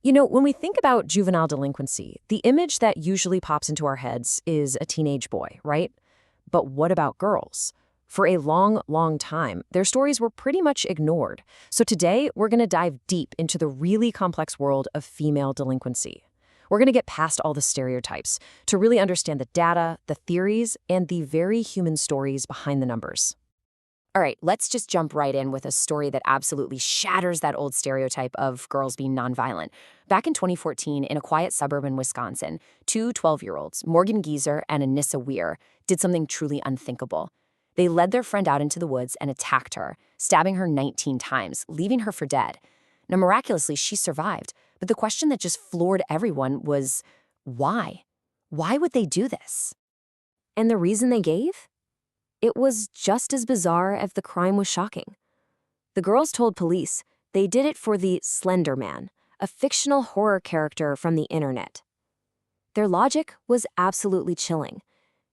When we think about juvenile delinquency, the image that usually pops into our heads is a teenage boy, right? But what about girls? For a long, long time, their stories were pretty much ignored. So today, we're going to dive deep into the really complex world of female delinquency. We're going to get past all the stereotypes to really understand the data, the theories, and the very human stories behind the numbers. All right, let's just jump right in with a story that absolutely shatters that old stereotype of girls being nonviolent. Back in 2014, in a quiet suburb in Wisconsin, two 12-year-olds, Morgan Geezer and Anissa Weir, did something truly unthinkable. They led their friend out into the woods and attacked her, stabbing her 19 times, leaving her for dead. Now, miraculously, she survived, but the question that just floored everyone was, why? Why would they do this? And the reason they gave? It was just as bizarre as the crime was shocking. The girls told police they did it for the Slender Man, a fictional horror character from the internet. Their logic was absolutely chilling.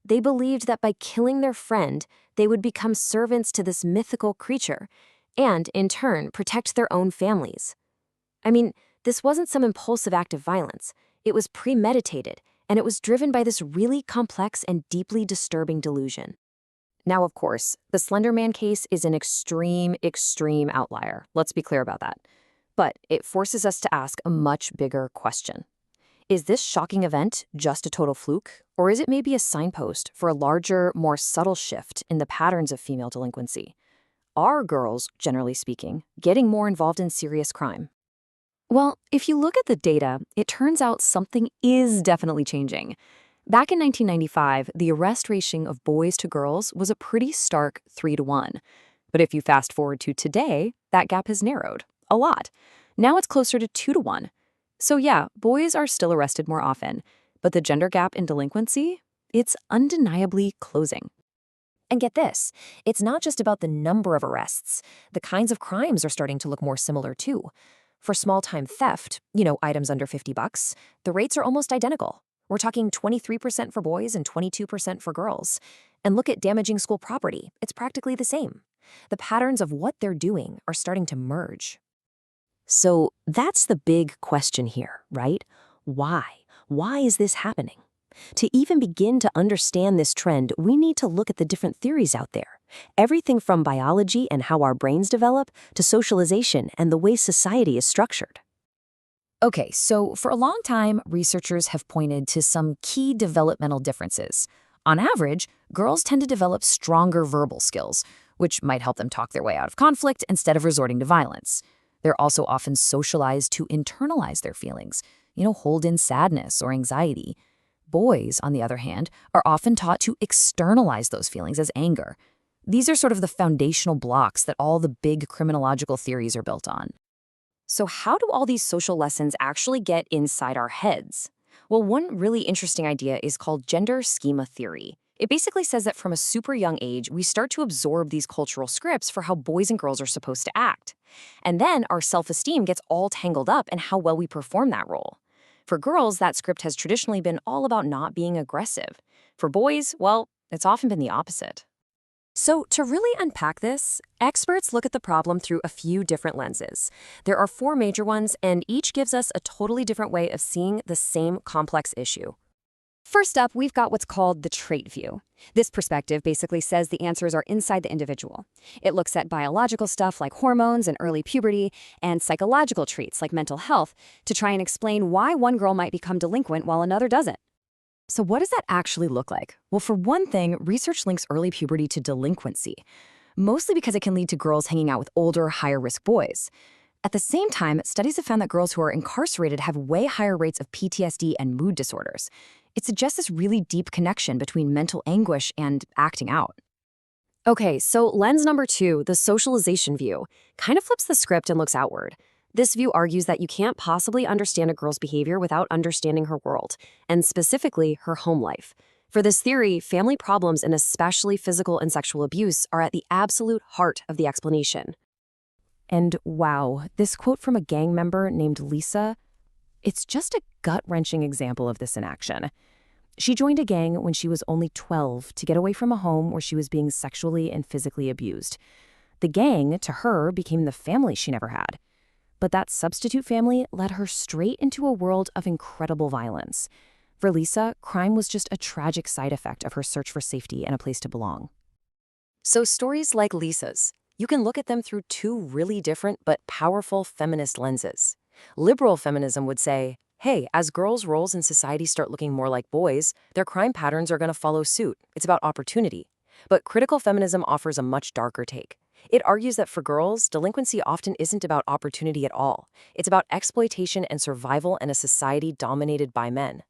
They believed that by killing their friend, they would become servants to this mythical creature and, in turn, protect their own families. I mean, this wasn't some impulsive act of violence. It was premeditated, and it was driven by this really complex and deeply disturbing delusion. Now, of course, the Slender Man case is an extreme outlier. Let's be clear about that. But it forces us to ask a much bigger question. Is this shocking event just a total fluke, or is it maybe a signpost for a larger, more subtle shift in the patterns of female delinquency? Are girls, generally speaking, getting more involved in serious crime? Well, if you look at the data, it turns out something is definitely changing. Back in 1995, the arrest ratio of boys to girls was a pretty stark 3-to-1. But if you fast forward to today, that gap has narrowed a lot. Now it's closer to 2-to-1. So yeah, boys are still arrested more often, but the gender gap in delinquency, it's undeniably closing. And get this, it's not just about the number of arrests. The kinds of crimes are starting to look more similar too. For small-time theft, items under $50, the rates are almost identical. We're talking 23% for boys and 22% for girls. And look at damaging school property. It's practically the same. The patterns of what they're doing are starting to merge. So that's the big question here, right? Why? Why is this happening? To even begin to understand this trend, we need to look at the different theories out there. Everything from biology and how our brains develop to socialization and the way society is structured. Okay, so for a long time, researchers have pointed to some key developmental differences. On average, girls tend to develop stronger verbal skills, which might help them talk their way out of conflict instead of resorting to violence. They're also often socialized to internalize their feelings, hold in sadness or anxiety. Boys, on the other hand, are often taught to externalize those feelings as anger. These are sort of the foundational blocks that all the big criminological theories are built on. So how do all these social lessons actually get inside our heads? Well, one really interesting idea is called gender schema theory. It basically says that from a super young age, we start to absorb these cultural scripts for how boys and girls are supposed to act. And then our self-esteem gets all tangled up in how well we perform that role. For girls, that script has traditionally been all about not being aggressive. For boys, well, it's often been the opposite. So to really unpack this, experts look at the problem through a few different lenses. There are 4 major ones, and each gives us a totally different way of seeing the same complex issue. First up, we've got what's called the trait view. This perspective basically says the answers are inside the individual. It looks at biological stuff like hormones and early puberty, and psychological traits like mental health to try and explain why one girl might become delinquent while another doesn't. So what does that actually look like? Well, for one thing, research links early puberty to delinquency, mostly because it can lead to girls hanging out with older, higher-risk boys. At the same time, studies have found that girls who are incarcerated have way higher rates of PTSD and mood disorders. It suggests this really deep connection between mental anguish and acting out. Okay, so lens number 2, the socialization view, kind of flips the script and looks outward. This view argues that you can't possibly understand a girl's behavior without understanding her world, and specifically her home life. For this theory, family problems and especially physical and sexual abuse are at the absolute heart of the explanation. And wow, this quote from a gang member named Lisa, it's just a gut-wrenching example of this in action. She joined a gang when she was only 12 to get away from a home where she was being sexually and physically abused. The gang, to her, became the family she never had. But that substitute family led her straight into a world of incredible violence. For Lisa, crime was just a tragic side effect of her search for safety and a place to belong. So stories like Lisa's, you can look at them through two really different but powerful feminist lenses. Liberal feminism would say, hey, as girls' roles in society start looking more like boys, their crime patterns are going to follow suit. It's about opportunity. But critical feminism offers a much darker take. It argues that for girls, delinquency often isn't about opportunity at all. It's about exploitation and survival in a society dominated by men.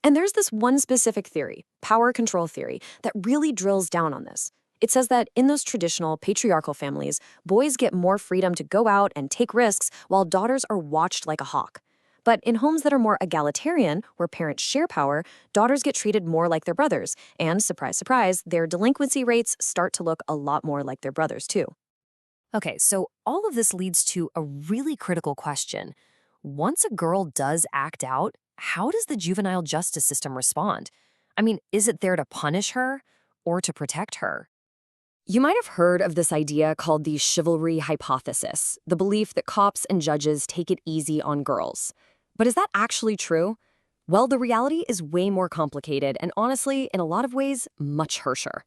And there's this one specific theory, power control theory, that really drills down on this. It says that in those traditional patriarchal families, boys get more freedom to go out and take risks while daughters are watched like a hawk. But in homes that are more egalitarian, where parents share power, daughters get treated more like their brothers, and surprise, surprise, their delinquency rates start to look a lot more like their brothers too. Okay, so all of this leads to a really critical question. Once a girl does act out, how does the juvenile justice system respond? I mean, is it there to punish her or to protect her? You might have heard of this idea called the chivalry hypothesis, the belief that cops and judges take it easy on girls. But is that actually true? Well, the reality is way more complicated and honestly, in a lot of ways, much harsher.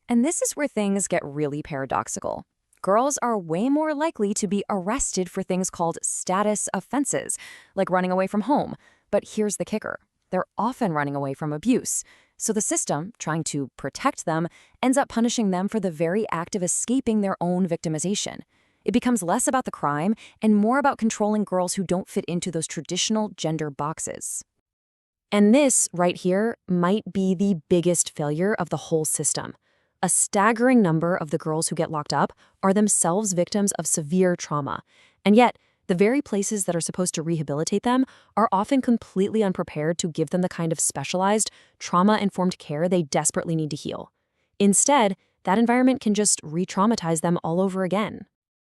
And this is where things get really paradoxical. Girls are way more likely to be arrested for things called status offenses, like running away from home. But here's the kicker. They're often running away from abuse. So the system, trying to protect them, ends up punishing them for the very act of escaping their own victimization. It becomes less about the crime and more about controlling girls who don't fit into those traditional gender boxes. And this, right here, might be the biggest failure of the whole system. A staggering number of the girls who get locked up are themselves victims of severe trauma. And yet, the very places that are supposed to rehabilitate them are often completely unprepared to give them the kind of specialized, trauma-informed care they desperately need to heal. Instead, that environment can just re-traumatize them all over again.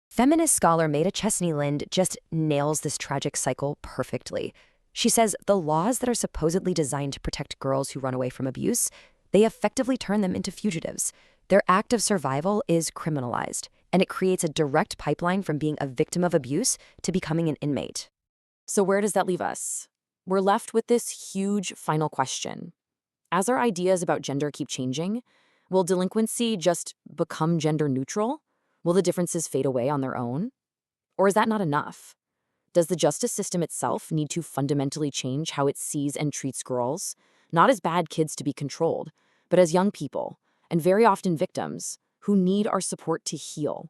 Feminist scholar Maida Chesney-Lind just nails this tragic cycle perfectly. She says the laws that are supposedly designed to protect girls who run away from abuse, they effectively turn them into fugitives. Their act of survival is criminalized, and it creates a direct pipeline from being a victim of abuse to becoming an inmate. So where does that leave us? We're left with this huge final question. As our ideas about gender keep changing, will delinquency just become gender neutral? Will the differences fade away on their own? Or is that not enough? Does the justice system itself need to fundamentally change how it sees and treats girls? Not as bad kids to be controlled, but as young people, and very often victims, who need our support to heal.